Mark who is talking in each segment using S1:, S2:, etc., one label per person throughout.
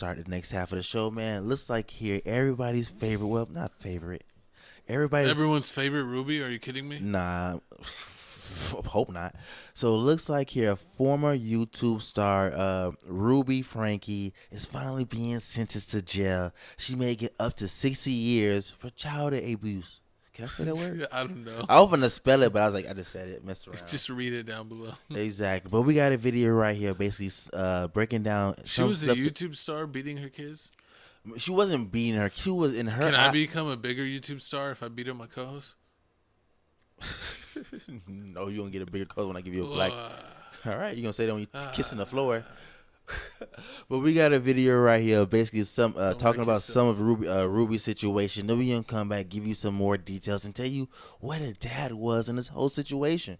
S1: start the next half of the show, man. Looks like here everybody's favorite. Well, not favorite. Everybody's
S2: Everyone's favorite Rubie? Are you kidding me?
S1: nah. Hope not. So it looks like here a former YouTube star, Rubie Franke, is finally being sentenced to jail. She may get up to 60 years for child abuse. Can I say that word?
S2: I don't know.
S1: I was gonna spell it, but I was like, I just said it, messed around.
S2: Just read it down below.
S1: Exactly. But we got a video right here, basically breaking down.
S2: She was a YouTube star beating her kids?
S1: She wasn't beating her. She was in her.
S2: Can I become a bigger YouTube star if I beat up my co-host?
S1: No, you gonna get a bigger color when I give you a black. All right, you gonna say that when you kissing the floor. But we got a video right here, basically some talking about some of Rubie's situation. Then we gonna come back, give you some more details, and tell you what her dad was in this whole situation.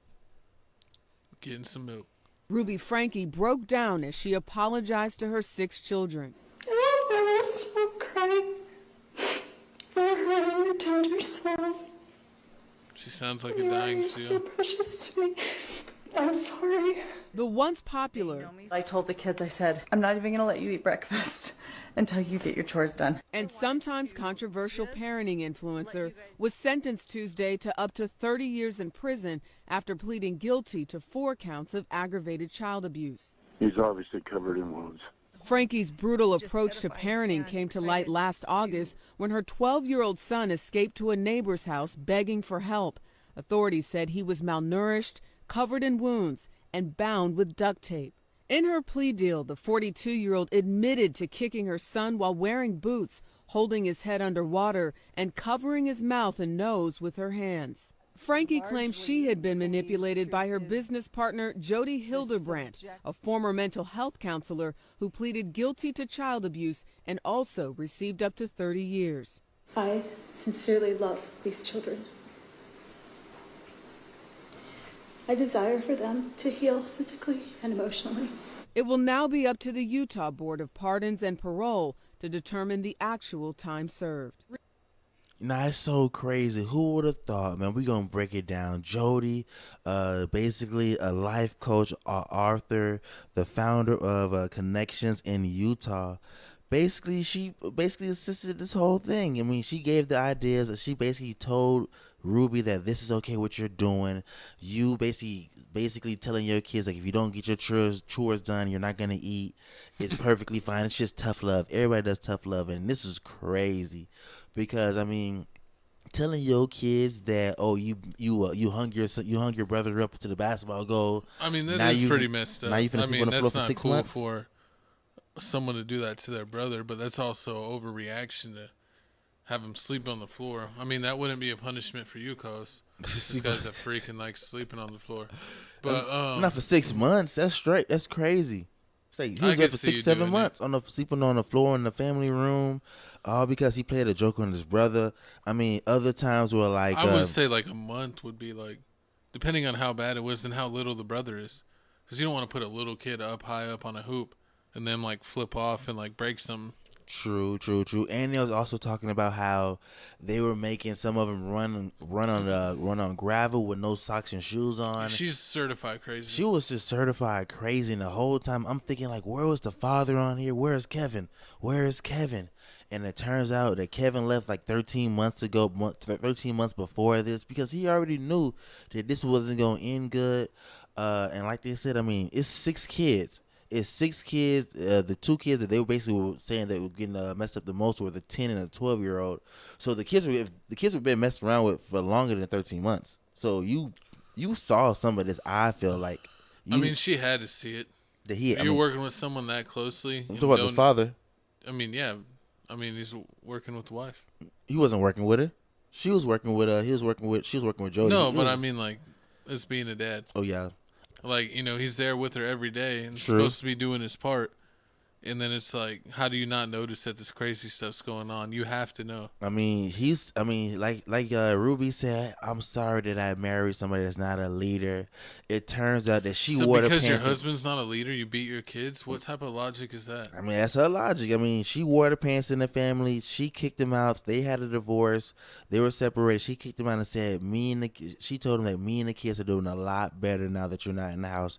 S2: Getting some milk.
S3: Rubie Franke broke down as she apologized to her 6 children.
S4: I will stop crying for hurting your tender souls.
S2: She sounds like a dying seal.
S4: You're so precious to me. I'm sorry.
S3: The once popular
S5: I told the kids, I said, I'm not even going to let you eat breakfast until you get your chores done.
S3: and sometimes controversial parenting influencer was sentenced Tuesday to up to 30 years in prison after pleading guilty to 4 counts of aggravated child abuse.
S6: He's obviously covered in wounds.
S3: Franke's brutal approach to parenting came to light last August when her 12-year-old son escaped to a neighbor's house begging for help. Authorities said he was malnourished, covered in wounds, and bound with duct tape. In her plea deal, the 42-year-old admitted to kicking her son while wearing boots, holding his head underwater, and covering his mouth and nose with her hands. Franke claims she had been manipulated by her business partner, Jodi Hildebrandt, a former mental health counselor who pleaded guilty to child abuse and also received up to 30 years.
S4: I sincerely love these children. I desire for them to heal physically and emotionally.
S3: It will now be up to the Utah Board of Pardons and Parole to determine the actual time served.
S1: Nah, it's so crazy. Who would have thought, man? We're going to break it down. Jodi, basically a life coach, Arthur, the founder of Connections in Utah. She assisted this whole thing. I mean, she gave the ideas. She basically told Rubie that this is okay what you're doing. You basically telling your kids, like, if you don't get your chores done, you're not going to eat. It's perfectly fine. It's just tough love. Everybody does tough love. And this is crazy. Because I mean, telling your kids that you hung your brother up to the basketball goal.
S2: I mean, that is pretty messed up.
S1: Now you finna sleep on the floor for 6 months.
S2: For someone to do that to their brother, but that's also overreaction to have him sleep on the floor. I mean, that wouldn't be a punishment for you, cuz this guy's a freak and likes sleeping on the floor. But
S1: not for 6 months. That's straight. That's crazy. It's like he was up for 6-7 months sleeping on the floor in the family room. All because he played a joke on his brother. I mean, other times were like...
S2: I would say like a month would be like, depending on how bad it was and how little the brother is. Because you don't want to put a little kid high up on a hoop and then like flip off and like break some.
S1: True. And they was also talking about how they were making some of them run on gravel with no socks and shoes on.
S2: She's certified crazy.
S1: She was just certified crazy, and the whole time I'm thinking like, where was the father on here? Where is Kevin? And it turns out that Kevin left like 13 months ago, 13 months before this, because he already knew that this wasn't going to end good. And like they said, I mean, it's 6 kids. It's 6 kids. The 2 kids that they were basically saying that were getting messed up the most were the 10 and the 12-year-old. So the kids were being messed around with for longer than 13 months. So you saw some of this. I feel like.
S2: I mean, she had to see it. You're working with someone that closely.
S1: I'm talking about the father.
S2: I mean, yeah. I mean, he's working with the wife.
S1: He wasn't working with her. She was working with. She was working with Jodi.
S2: No, but I mean, like, as being a dad.
S1: Oh yeah.
S2: Like, you know, he's there with her every day and supposed to be doing his part. And then it's like, how do you not notice that this crazy stuff's going on? You have to know.
S1: I mean, like Rubie said, I'm sorry that I married somebody that's not a leader. It turns out that she wore the pants.
S2: Because your husband's not a leader, you beat your kids? What type of logic is that?
S1: I mean, that's her logic. I mean, she wore the pants in the family. She kicked him out. They had a divorce. They were separated. She kicked him out and said, she told him that me and the kids are doing a lot better now that you're not in the house.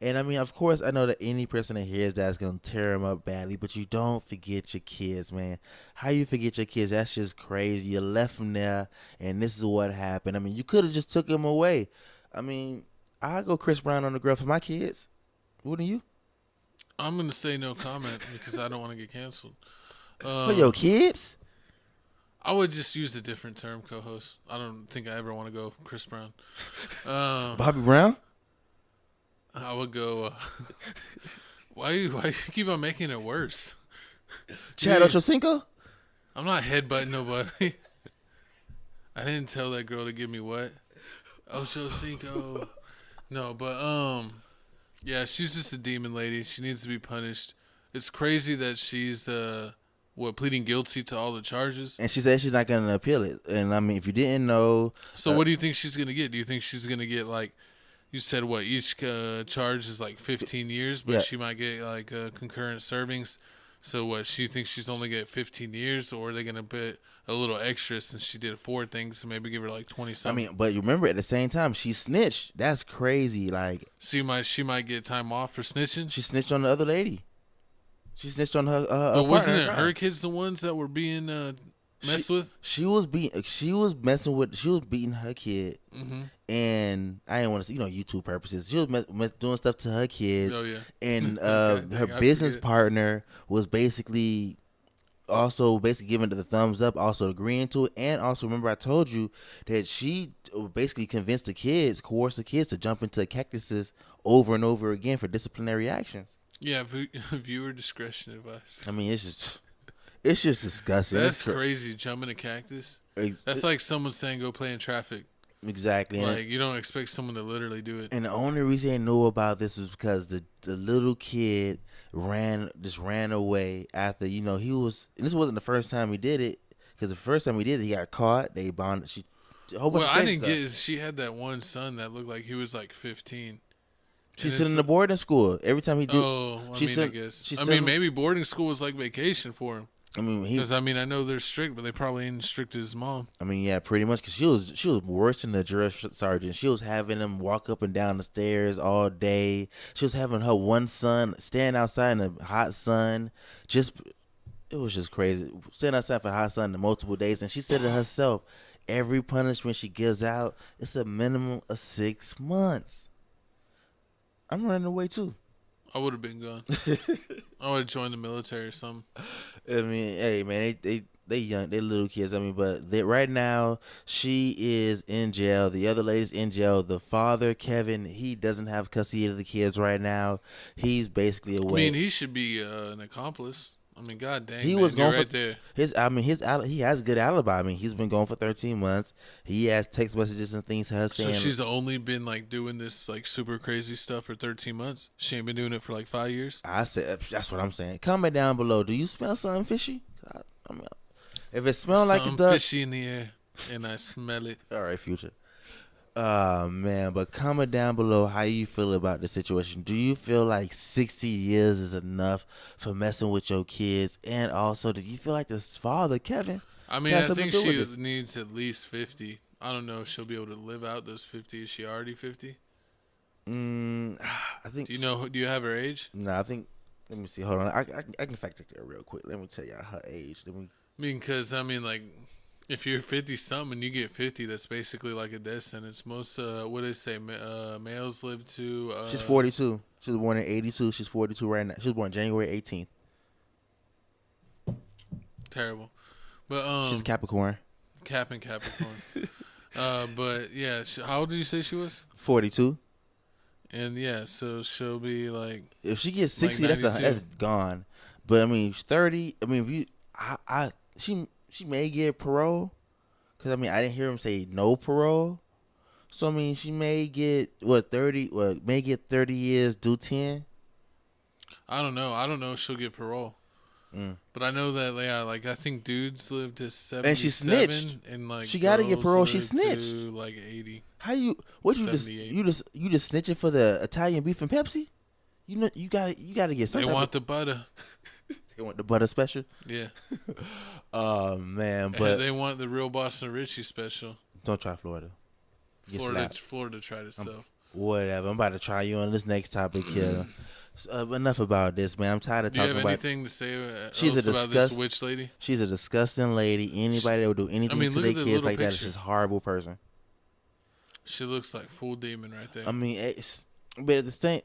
S1: And I mean, of course, I know that any person that hears that's gonna tear them up badly, but you don't forget your kids, man. How you forget your kids? That's just crazy. You left them there, and this is what happened. I mean, you could have just took them away. I mean, I go Chris Brown on the grill for my kids. Wouldn't you?
S2: I'm gonna say no comment because I don't want to get canceled.
S1: For your kids?
S2: I would just use a different term, co-host. I don't think I ever want to go Chris Brown.
S1: Bobby Brown?
S2: I would go. Why you keep on making it worse?
S1: Chad Ochocinco?
S2: I'm not headbutting nobody. I didn't tell that girl to give me what. Ochocinco. No, but yeah, she's just a demon lady. She needs to be punished. It's crazy that she's pleading guilty to all the charges.
S1: And she said she's not going to appeal it. And I mean, if you didn't know.
S2: So what do you think she's going to get? Do you think she's going to get like, you said what, each charge is like 15 years, but
S1: yeah.
S2: she might get like concurrent servings. So what, she thinks she's only get 15 years, or are they going to put a little extra since she did 4 things and maybe give her like 20 something?
S1: I mean, but you remember at the same time, she snitched. That's crazy. Like,
S2: so she might get time off for snitching?
S1: She snitched on the other lady. She snitched on her
S2: but wasn't it
S1: partner.
S2: her kids the ones that were being messed with?
S1: She was beating her kid.
S2: Mm-hmm.
S1: And I didn't want to say, YouTube purposes. She was doing stuff to her kids.
S2: Oh, yeah.
S1: And
S2: Okay,
S1: her business partner was basically giving it the thumbs up, also agreeing to it. And also, remember I told you that she basically coerced the kids to jump into cactuses over and over again for disciplinary action.
S2: Yeah, viewer discretion advice.
S1: I mean, it's just disgusting.
S2: That's crazy. Jumping a cactus. That's like someone saying go play in traffic.
S1: Exactly.
S2: Like, you don't expect someone to literally do it.
S1: And the only reason I knew about this is because the little kid ran away after, he was, and this wasn't the first time he did it, because the first time he did it, he got caught. They bonded.
S2: What I didn't get is she had that one son that looked like he was like 15.
S1: She sent him to boarding school. Every time he did.
S2: Oh, I guess. Maybe boarding school was like vacation for him. I mean, because I know they're strict, but they probably ain't as strict as his mom.
S1: I mean, yeah, pretty much. Because she was worse than the drill sergeant. She was having him walk up and down the stairs all day. She was having her one son stand outside in the hot sun. It was just crazy. Standing outside for the hot sun in multiple days, and she said it herself. Every punishment she gives out, it's a minimum of 6 months. I'm running away too.
S2: I would have been gone. I would have joined the military or something.
S1: I mean, hey man, they young, they little kids. I mean, but right now she is in jail. The other lady's in jail. The father, Kevin, he doesn't have custody of the kids right now. He's basically away.
S2: I mean, he should be an accomplice. I mean, god dang,
S1: he
S2: man,
S1: was going
S2: right
S1: for
S2: there.
S1: He has a good alibi. I mean, he's been going for 13 months. He has text messages and things to her saying.
S2: So she's only been like doing this like super crazy stuff for 13 months. She ain't been doing it for like 5 years.
S1: I said that's what I'm saying. Comment down below. Do you smell something fishy? I mean, if it smells like it does,
S2: fishy in the air, and I smell it.
S1: All right, Future. Man, but comment down below how you feel about the situation. Do you feel like 60 years is enough for messing with your kids? And also, do you feel like this father, Kevin?
S2: I mean, I think she needs at least 50. I don't know if she'll be able to live out those 50. Is she already 50?
S1: I think.
S2: Do you have her age?
S1: No, I think. Let me see. Hold on. I can fact check that real quick. Let me tell you her age.
S2: Because like, if you're 50 something and you get 50, that's basically like a death sentence. Most what do they say? Males live to.
S1: She's 42. She was born in 82. She's 42 right now. She was born January 18th.
S2: Terrible, but
S1: she's a Capricorn.
S2: Capricorn. But yeah, how old did you say she was?
S1: 42.
S2: And yeah, so she'll be like,
S1: if she gets 60,
S2: like
S1: that's gone. But I mean, 30. I mean, she may get parole, because I mean, I didn't hear him say no parole. So I mean, she may get 30. May get 30 years, do 10.
S2: I don't know. I don't know if she'll get parole. But I know that, yeah, like I think dudes live to 77,
S1: and she snitched.
S2: And like
S1: she got to get parole. She snitched.
S2: To like 80.
S1: How you? What you just snitching for the Italian beef and Pepsi? You gotta get something.
S2: They want the butter.
S1: They want the butter special.
S2: Yeah.
S1: Oh man, but
S2: they want the real Boston Richie special.
S1: Don't try Florida.
S2: Florida tried itself.
S1: Whatever. I'm about to try you on this next topic here. Enough about this, man. I'm tired of
S2: Do you
S1: talking
S2: have
S1: about.
S2: anything to say
S1: She's
S2: else
S1: a
S2: about this witch lady?
S1: She's a disgusting lady. Anybody that would do anything to
S2: look
S1: their
S2: at the
S1: kids
S2: little
S1: like that is
S2: picture.
S1: just a horrible person.
S2: She looks like full demon right there.
S1: But at the same,